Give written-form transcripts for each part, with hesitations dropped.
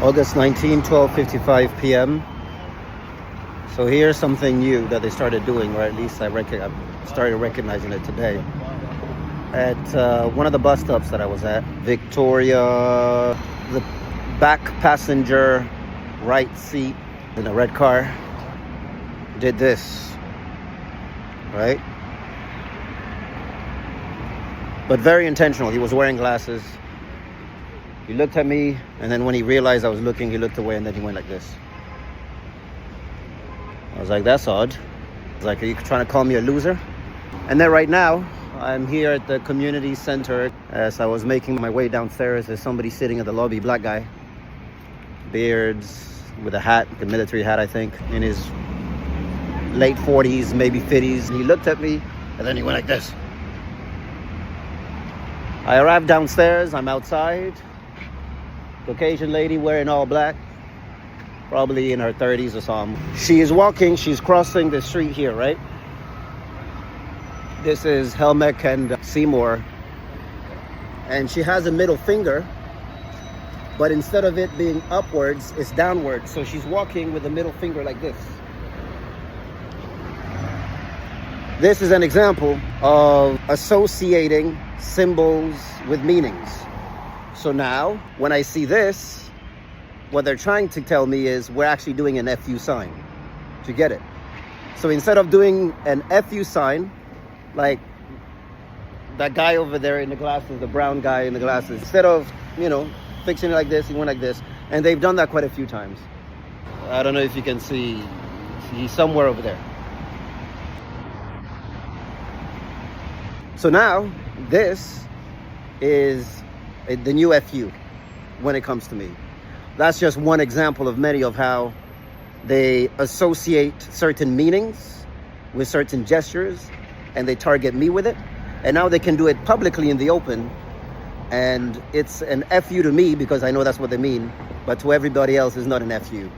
August 19, 12:55 p.m. So here's something new that they started doing, or at least I started recognizing it today. At one of the bus stops that I was at, Victoria, the back passenger right seat in a red car did this, right? But very intentional. He was wearing glasses. He looked at me, and then when he realized I was looking, he looked away, and then he went like this. I was like, that's odd. I was like, are you trying to call me a loser? And then right now, I'm here at the community center. As I was making my way downstairs, there's somebody sitting in the lobby, black guy. Beards, with a hat, the military hat, I think, in his late 40s, maybe 50s. He looked at me, and then he went like this. I arrived downstairs, I'm outside. Caucasian lady wearing all black, probably in her 30s or something. She is walking, she's crossing the street here, right? This is Helmec and Seymour. And she has a middle finger, but instead of it being upwards, it's downwards. So she's walking with the middle finger like this. This is an example of associating symbols with meanings. So now, when I see this, what they're trying to tell me is we're actually doing an FU sign. Do you get it? So instead of doing an FU sign, like that guy over there in the glasses, the brown guy in the glasses, instead of, fixing it like this, he went like this. And they've done that quite a few times. I don't know if you can see, he's somewhere over there. So now, this is the new FU when it comes to me. That's just one example of many of how they associate certain meanings with certain gestures, and they target me with it. And now they can do it publicly in the open, and it's an FU to me because I know that's what they mean, but to everybody else it's not an FU.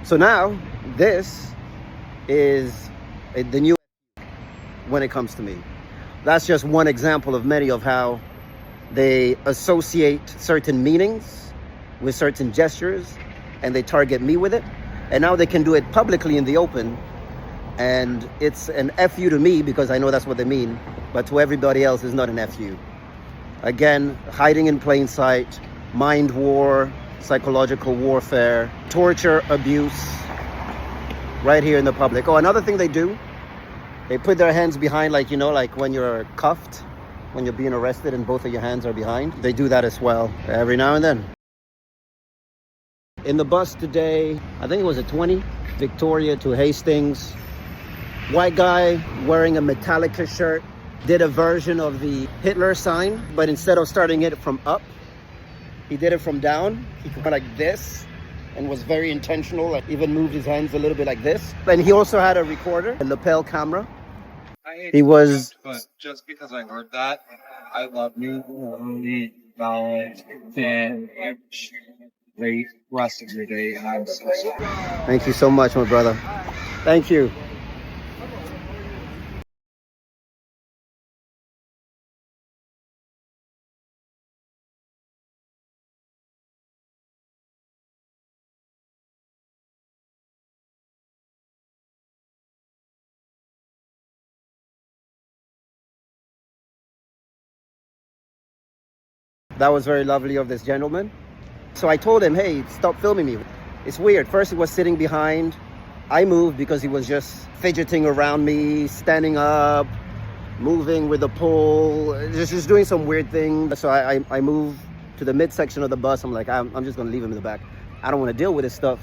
So now, this is the new when it comes to me. That's just one example of many of how they associate certain meanings with certain gestures, and they target me with it. And now they can do it publicly in the open, and it's an FU to me because I know that's what they mean, but to everybody else it's not an FU. Again, hiding in plain sight, mind war, psychological warfare, torture, abuse, right here in the public. Oh, another thing they do, they put their hands behind, like when you're cuffed, when you're being arrested and both of your hands are behind. They do that as well, every now and then. In the bus today, I think it was a 20, Victoria to Hastings. White guy wearing a Metallica shirt, did a version of the Hitler sign, but instead of starting it from up, he did it from down. He went like this and was very intentional, like even moved his hands a little bit like this. And he also had a recorder, a lapel camera. He was... But just because I heard that, I love you. Balance, and the rest of your day. And I'm so sorry. Thank you so much, my brother. Thank you. That was very lovely of this gentleman. So I told him, hey, stop filming me. It's weird. First he was sitting behind. I moved because he was just fidgeting around me, standing up, moving with the pole, just doing some weird thing. So I moved to the midsection of the bus. I'm like, I'm just gonna leave him in the back. I don't wanna deal with this stuff.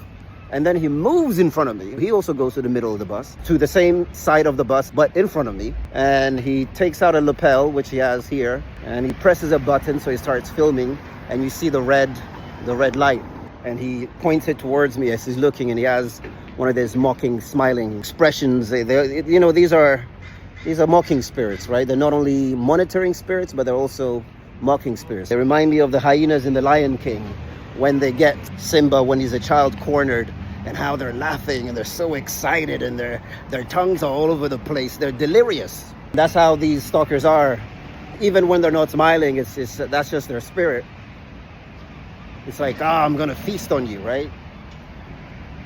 And then he moves in front of me. He also goes to the middle of the bus, to the same side of the bus, but in front of me. And he takes out a lapel, which he has here, and he presses a button, so he starts filming, and you see the red light. And he points it towards me as he's looking, and he has one of those mocking, smiling expressions. You know, these are mocking spirits, right? They're not only monitoring spirits, but they're also mocking spirits. They remind me of the hyenas in The Lion King, when they get Simba, when he's a child, cornered, and how they're laughing and they're so excited and their tongues are all over the place. They're delirious. That's how these stalkers are. Even when they're not smiling, that's just their spirit. It's like, I'm gonna feast on you, right?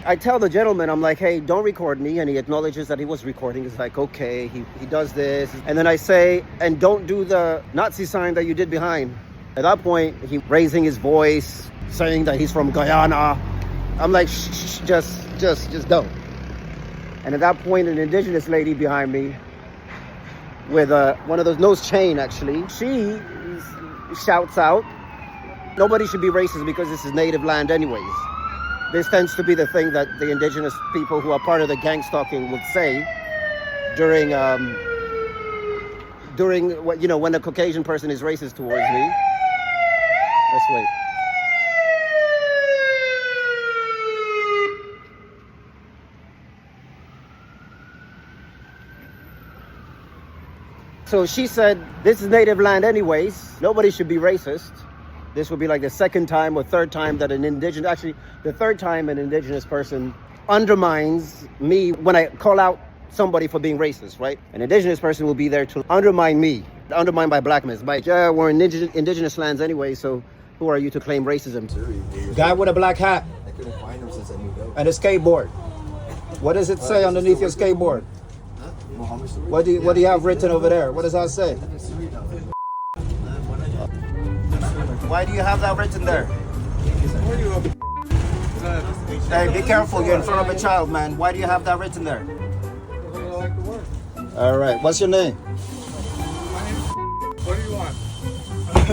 I tell the gentleman, I'm like, hey, don't record me. And he acknowledges that he was recording. He's like, okay, he does this. And then I say, and don't do the Nazi sign that you did behind. At that point, he raising his voice, saying that he's from Guyana. I'm like, shh, just don't. And at that point, an indigenous lady behind me with one of those nose chain, actually, she shouts out, nobody should be racist because this is native land anyways. This tends to be the thing that the indigenous people who are part of the gang stalking would say during when a Caucasian person is racist towards me. Let's wait. So she said, this is native land anyways. Nobody should be racist. This would be like the second time or third time that the third time an indigenous person undermines me when I call out somebody for being racist, right? An indigenous person will be there to undermine me, undermined by black men. Yeah, we're in indigenous lands anyway, so who are you to claim racism? Guy with a black hat. I couldn't find him since I moved out. And a skateboard. What does it say underneath your skateboard? What do you have written over there? What does that say? Why do you have that written there? Hey, be careful, you're in front of a child, man. Why do you have that written there? All right, what's your name? What do you want?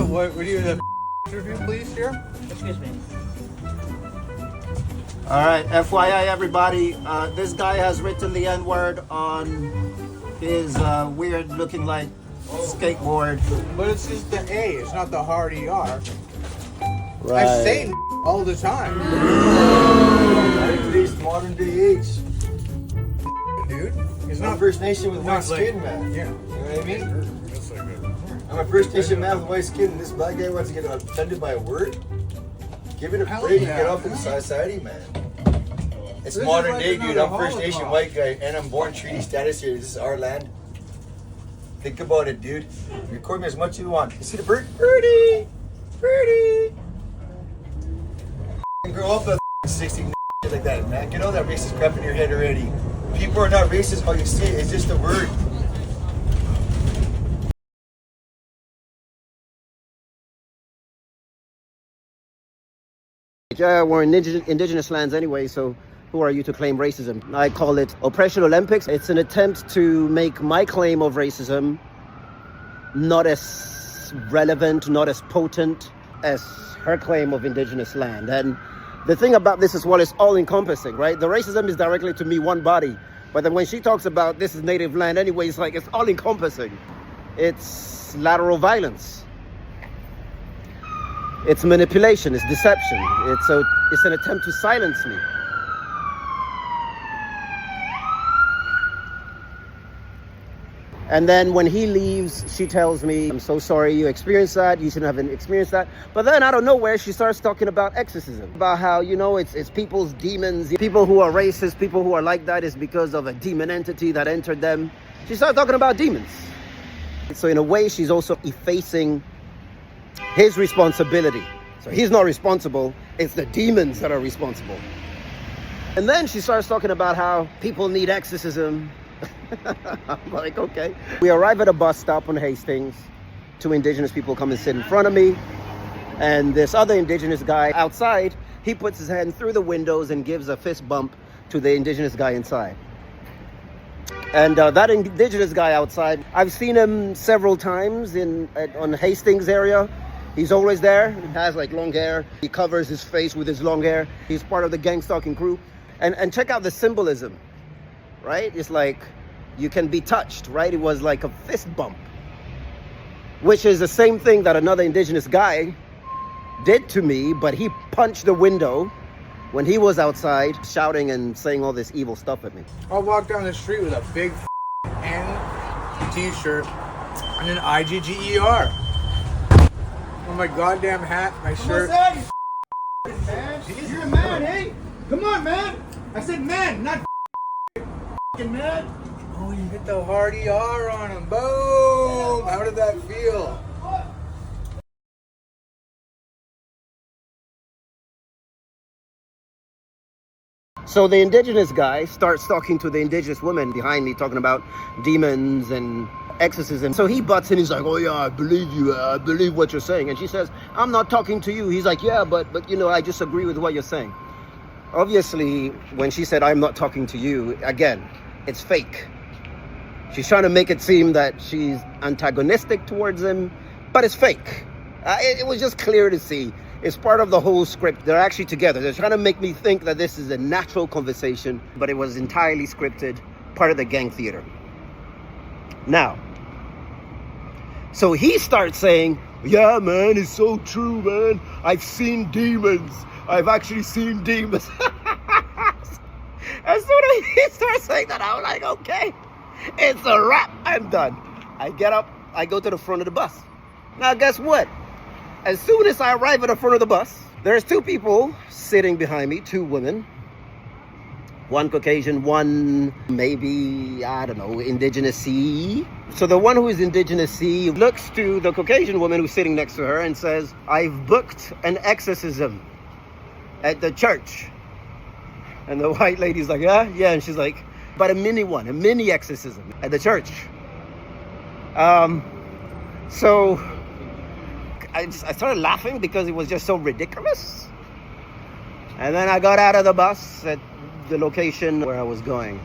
what do you have? Interview, please, here? Excuse me. All right, FYI, everybody, this guy has written the N-word on his weird looking like skateboard. But it's just the A, it's not the hard ER. Right. I say all the time. Today's modern day age. Dude. It's I'm a not First Nation with white not like- skin, man. Yeah. You know what I mean? That's like a, I'm a First Nation man with white skin, and this black guy wants to get offended by a word. Give it a Hell break and yeah. get off in society, man. It's This modern is like day, dude. another I'm First Nation Holocaust. white guy, and I'm born treaty status here. This is our land. Think about it, dude. Record me as much as you want. You see the bird? Birdie! Birdie! Grow up at 16 like that, man. Get all that racist crap in your head already. People are not racist, all you see it's just a word. Yeah, we're in indigenous lands anyway, so who are you to claim racism? I call it Oppression Olympics. It's an attempt to make my claim of racism not as relevant, not as potent as her claim of indigenous land. And the thing about this as well is all-encompassing, right? The racism is directly to me, one body. But then when she talks about this is native land anyway, it's like it's all-encompassing. It's lateral violence. It's manipulation. It's deception. It's an attempt to silence me. And then when he leaves, she tells me, I'm so sorry you experienced that. You shouldn't have experienced that. But then out of nowhere, she starts talking about exorcism. About how, it's people's demons. People who are racist, people who are like that is because of a demon entity that entered them. She starts talking about demons. So in a way, she's also effacing his responsibility. So he's not responsible. It's the demons that are responsible. And then she starts talking about how people need exorcism. I'm like, okay. We arrive at a bus stop on Hastings. 2 indigenous people come and sit in front of me. And this other indigenous guy outside, he puts his hand through the windows and gives a fist bump to the indigenous guy inside. And that indigenous guy outside, I've seen him several times on Hastings area. He's always there. He has like long hair. He covers his face with his long hair. He's part of the gang stalking crew. And check out the symbolism, right? It's like you can be touched, right? It was like a fist bump, which is the same thing that another indigenous guy did to me, but he punched the window when he was outside shouting and saying all this evil stuff at me. I'll walk down the street with a big N t-shirt and an IGGER on my goddamn hat, my shirt. Man. You're a man, hey? Come on, man. I said man, not man. Oh, you hit the hard ER on him. Boom! How did that feel? So the indigenous guy starts talking to the indigenous woman behind me, talking about demons and exorcism. So he butts in, he's like, oh yeah, I believe you, I believe what you're saying. And she says, I'm not talking to you. He's like, yeah, but I just agree with what you're saying. Obviously, when she said, I'm not talking to you, again, it's fake. She's trying to make it seem that she's antagonistic towards him, but it's fake. It was just clear to see. It's part of the whole script. They're actually together. They're trying to make me think that this is a natural conversation, but it was entirely scripted, part of the gang theater. Now, so he starts saying, yeah, man, it's so true, man. I've seen demons. I've actually seen demons. As soon as he starts saying that, I'm like, okay, it's a wrap. I'm done. I get up. I go to the front of the bus. Now, guess what? As soon as I arrive at the front of the bus, there's 2 people sitting behind me, 2 women. One Caucasian, one maybe, I don't know, indigenous-y. So the one who is indigenous-y looks to the Caucasian woman who's sitting next to her and says, I've booked an exorcism at the church. And the white lady's like, yeah. And she's like, but a mini exorcism at the church. So I started laughing because it was just so ridiculous. And then I got out of the bus at the location where I was going.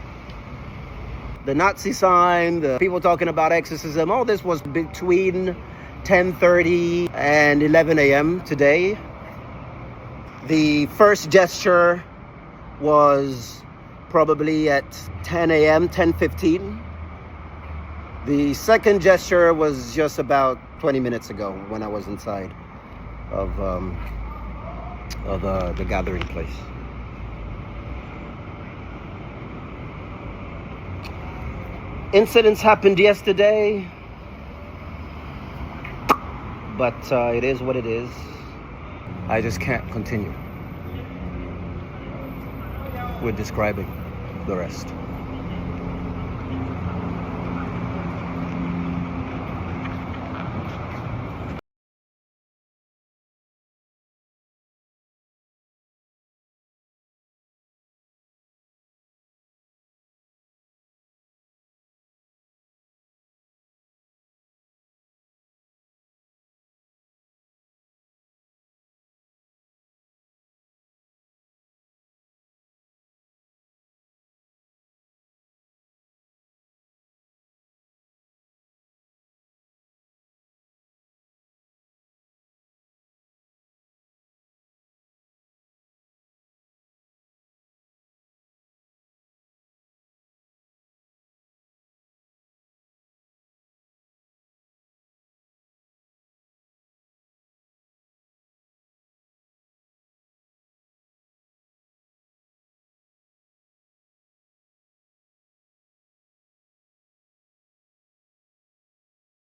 The Nazi sign, the people talking about exorcism, all this was between 10:30 and 11 a.m. today. The first gesture was probably at 10 a.m., 10:15. The second gesture was just about 20 minutes ago when I was inside of the gathering place. Incidents happened yesterday, but it is what it is. I just can't continue with describing the rest.